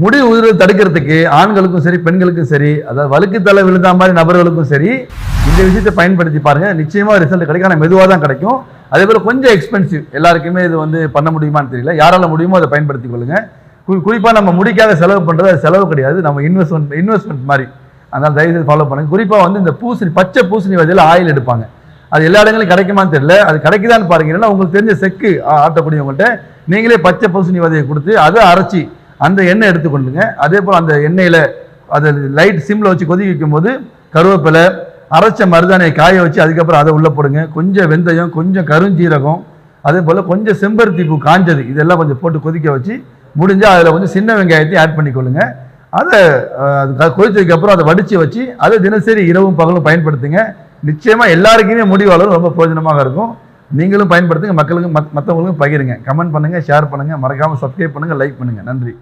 முடி உதிர்வை தடுக்கிறதுக்கு ஆண்களுக்கும் சரி பெண்களுக்கும் சரி, அதாவது வழுக்கு தலை விழுந்த மாதிரி நபர்களுக்கும் சரி, இந்த விஷயத்தை பயன்படுத்தி பாருங்க. நிச்சயமா ரிசல்ட் கிடைக்கும். ஆனால் மெதுவாக தான் கிடைக்கும். அதே போல் கொஞ்சம் எக்ஸ்பென்சிவ். எல்லாருக்குமே இது வந்து பண்ண முடியுமான்னு தெரியல. யாரால முடியுமோ அதை பயன்படுத்தி கொள்ளுங்க. குறிப்பாக நம்ம முடிக்காக செலவு பண்ணுறது அது செலவு கிடையாது, நம்ம இன்வெஸ்ட்மெண்ட் மாதிரி. அதனால் தயவுசெய்து ஃபாலோ பண்ணுங்க. குறிப்பாக வந்து இந்த பூசணி, பச்சை பூசணி வகையில் ஆயில் எடுப்பாங்க. அது எல்லா இடங்களும் கிடைக்குமான்னு தெரியல. அது கிடைக்குதான்னு பாருங்க. இல்லைன்னா உங்களுக்கு தெரிஞ்ச செக்கு ஆட்டக்கூடியவங்கள்ட்ட நீங்களே பச்சை பூசணி விதையை கொடுத்து அதை அரைச்சி அந்த எண்ணெய் எடுத்துக்கொண்டுங்க. அதே போல் அந்த எண்ணெயில் அதை லைட் சிம்மில் வச்சு கொதிக்க வைக்கும் போது கருவேப்பிலை, அரைச்ச மருதானையை காய வச்சு அதுக்கப்புறம் அதை உள்ளே போடுங்க. கொஞ்சம் வெந்தயம், கொஞ்சம் கருஞ்சீரகம், அதே போல் கொஞ்சம் செம்பருத்தி பூ காஞ்சது, இதெல்லாம் கொஞ்சம் போட்டு கொதிக்க வச்சு முடிஞ்சால் அதில் கொஞ்சம் சின்ன வெங்காயத்தையும் ஆட் பண்ணிக்கொள்ளுங்க. அதை கொதிச்சதுக்கப்புறம் அதை வடித்து வச்சு அதை தினசரி இரவும் பகலும் பயன்படுத்துங்க. நிச்சயமாக எல்லாருக்குமே முடி வளரும், ரொம்ப பிரயோஜனமாக இருக்கும். நீங்களும் பயன்படுத்துங்க, மக்களுக்கும் மற்றவங்களுக்கும் பகிருங்க. கமெண்ட் பண்ணுங்கள், ஷேர் பண்ணுங்கள், மறக்காமல் சப்ஸ்கிரைப் பண்ணுங்கள், லைக் பண்ணுங்கள். நன்றி.